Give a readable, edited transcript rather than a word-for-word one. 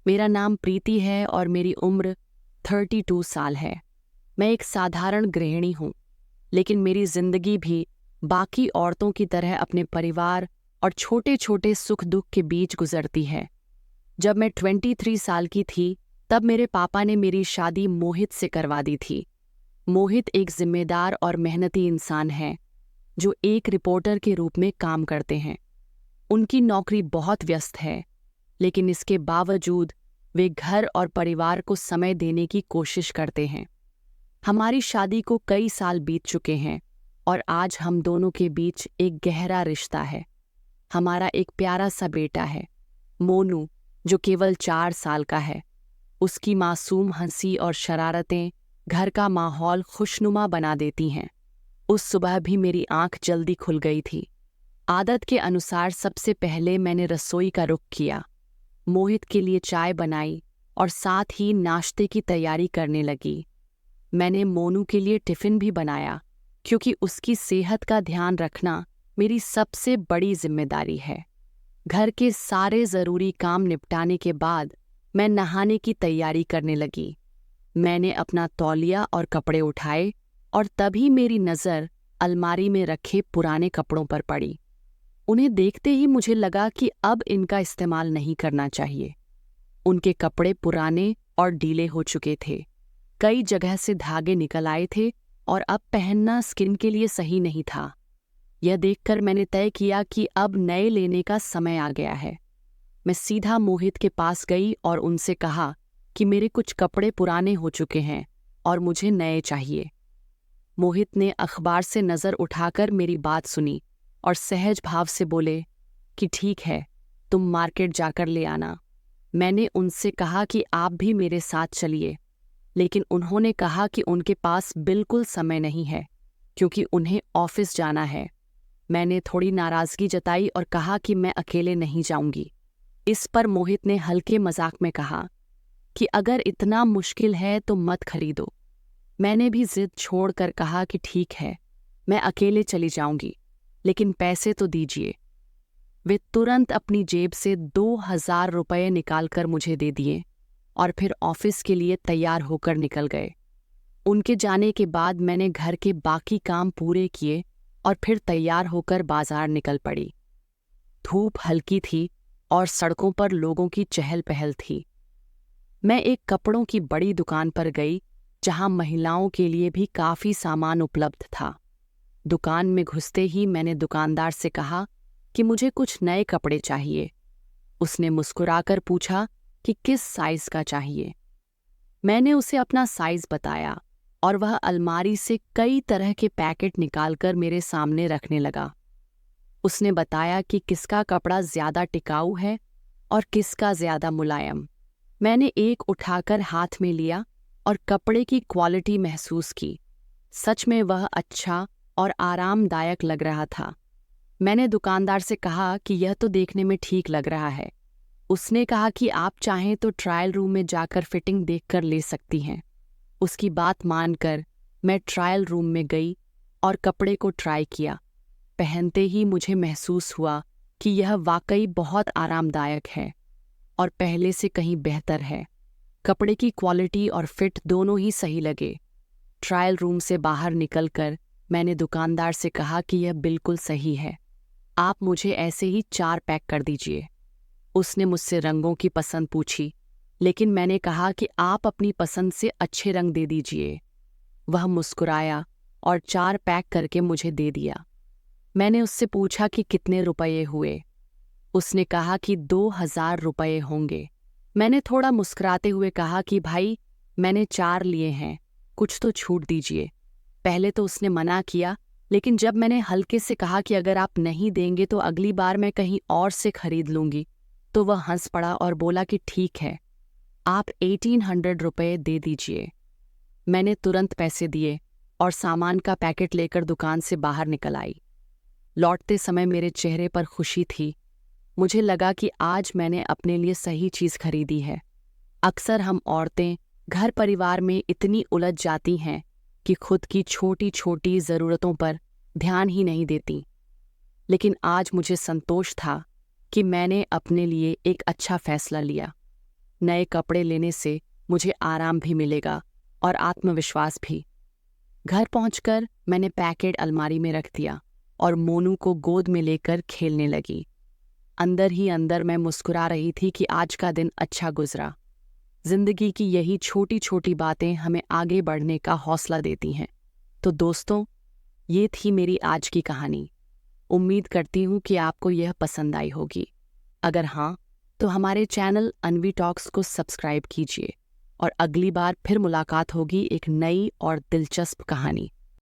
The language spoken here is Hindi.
मेरा नाम प्रीति है और मेरी उम्र 32 साल है। मैं एक साधारण गृहिणी हूँ, लेकिन मेरी जिंदगी भी बाकी औरतों की तरह अपने परिवार और छोटे छोटे सुख दुख के बीच गुजरती है। जब मैं 23 साल की थी, तब मेरे पापा ने मेरी शादी मोहित से करवा दी थी। मोहित एक जिम्मेदार और मेहनती इंसान है, जो एक रिपोर्टर के रूप में काम करते हैं। उनकी नौकरी बहुत व्यस्त है, लेकिन इसके बावजूद वे घर और परिवार को समय देने की कोशिश करते हैं। हमारी शादी को कई साल बीत चुके हैं और आज हम दोनों के बीच एक गहरा रिश्ता है। हमारा एक प्यारा सा बेटा है, मोनू, जो केवल 4 साल का है। उसकी मासूम हंसी और शरारतें घर का माहौल खुशनुमा बना देती हैं। उस सुबह भी मेरी आंख जल्दी खुल गई थी। आदत के अनुसार सबसे पहले मैंने रसोई का रुख किया, मोहित के लिए चाय बनाई और साथ ही नाश्ते की तैयारी करने लगी। मैंने मोनू के लिए टिफ़िन भी बनाया, क्योंकि उसकी सेहत का ध्यान रखना मेरी सबसे बड़ी जिम्मेदारी है। घर के सारे ज़रूरी काम निपटाने के बाद मैं नहाने की तैयारी करने लगी। मैंने अपना तौलिया और कपड़े उठाए और तभी मेरी नज़र अलमारी में रखे पुराने कपड़ों पर पड़ी। उन्हें देखते ही मुझे लगा कि अब इनका इस्तेमाल नहीं करना चाहिए। उनके कपड़े पुराने और ढीले हो चुके थे, कई जगह से धागे निकल आए थे और अब पहनना स्किन के लिए सही नहीं था। यह देखकर मैंने तय किया कि अब नए लेने का समय आ गया है। मैं सीधा मोहित के पास गई और उनसे कहा कि मेरे कुछ कपड़े पुराने हो चुके हैं और मुझे नए चाहिए। मोहित ने अखबार से नज़र उठाकर मेरी बात सुनी और सहज भाव से बोले कि ठीक है, तुम मार्केट जाकर ले आना। मैंने उनसे कहा कि आप भी मेरे साथ चलिए, लेकिन उन्होंने कहा कि उनके पास बिल्कुल समय नहीं है, क्योंकि उन्हें ऑफिस जाना है। मैंने थोड़ी नाराज़गी जताई और कहा कि मैं अकेले नहीं जाऊंगी। इस पर मोहित ने हल्के मजाक में कहा कि अगर इतना मुश्किल है तो मत खरीदो। मैंने भी जिद छोड़कर कहा कि ठीक है, मैं अकेले चली जाऊंगी, लेकिन पैसे तो दीजिए। वे तुरंत अपनी जेब से 2000 रुपये निकालकर मुझे दे दिए और फिर ऑफिस के लिए तैयार होकर निकल गए। उनके जाने के बाद मैंने घर के बाकी काम पूरे किए और फिर तैयार होकर बाजार निकल पड़ी। धूप हल्की थी और सड़कों पर लोगों की चहल पहल थी। मैं एक कपड़ों की बड़ी दुकान पर गई, जहां महिलाओं के लिए भी काफ़ी सामान उपलब्ध था। दुकान में घुसते ही मैंने दुकानदार से कहा कि मुझे कुछ नए कपड़े चाहिए। उसने मुस्कुराकर पूछा कि किस साइज़ का चाहिए। मैंने उसे अपना साइज़ बताया और वह अलमारी से कई तरह के पैकेट निकालकर मेरे सामने रखने लगा। उसने बताया कि किसका कपड़ा ज़्यादा टिकाऊ है और किसका ज़्यादा मुलायम। मैंने एक उठाकर हाथ में लिया और कपड़े की क्वालिटी महसूस की। सच में वह अच्छा और आरामदायक लग रहा था। मैंने दुकानदार से कहा कि यह तो देखने में ठीक लग रहा है। उसने कहा कि आप चाहें तो ट्रायल रूम में जाकर फिटिंग देखकर ले सकती हैं। उसकी बात मानकर मैं ट्रायल रूम में गई और कपड़े को ट्राई किया। पहनते ही मुझे महसूस हुआ कि यह वाकई बहुत आरामदायक है और पहले से कहीं बेहतर है। कपड़े की क्वालिटी और फिट दोनों ही सही लगे। ट्रायल रूम से बाहर निकलकर मैंने दुकानदार से कहा कि यह बिल्कुल सही है, आप मुझे ऐसे ही 4 पैक कर दीजिए। उसने मुझसे रंगों की पसंद पूछी, लेकिन मैंने कहा कि आप अपनी पसंद से अच्छे रंग दे दीजिए। वह मुस्कुराया और 4 पैक करके मुझे दे दिया। मैंने उससे पूछा कि कितने रुपये हुए। उसने कहा कि 2000 रुपये होंगे। मैंने थोड़ा मुस्कुराते हुए कहा कि भाई, मैंने 4 लिए हैं, कुछ तो छूट दीजिए। पहले तो उसने मना किया, लेकिन जब मैंने हल्के से कहा कि अगर आप नहीं देंगे तो अगली बार मैं कहीं और से खरीद लूंगी, तो वह हंस पड़ा और बोला कि ठीक है, आप 1800 रुपये दे दीजिए। मैंने तुरंत पैसे दिए और सामान का पैकेट लेकर दुकान से बाहर निकल आई। लौटते समय मेरे चेहरे पर खुशी थी। मुझे लगा कि आज मैंने अपने लिए सही चीज़ खरीदी है। अक्सर हम औरतें घर परिवार में इतनी उलझ जाती हैं कि खुद की छोटी छोटी ज़रूरतों पर ध्यान ही नहीं देती। लेकिन आज मुझे संतोष था कि मैंने अपने लिए एक अच्छा फैसला लिया। नए कपड़े लेने से मुझे आराम भी मिलेगा और आत्मविश्वास भी। घर पहुंचकर मैंने पैकेट अलमारी में रख दिया और मोनू को गोद में लेकर खेलने लगी। अंदर ही अंदर मैं मुस्कुरा रही थी कि आज का दिन अच्छा गुजरा। जिंदगी की यही छोटी छोटी बातें हमें आगे बढ़ने का हौसला देती हैं। तो दोस्तों, ये थी मेरी आज की कहानी। उम्मीद करती हूँ कि आपको यह पसंद आई होगी। अगर हाँ, तो हमारे चैनल अनवी टॉक्स को सब्सक्राइब कीजिए और अगली बार फिर मुलाकात होगी एक नई और दिलचस्प कहानी।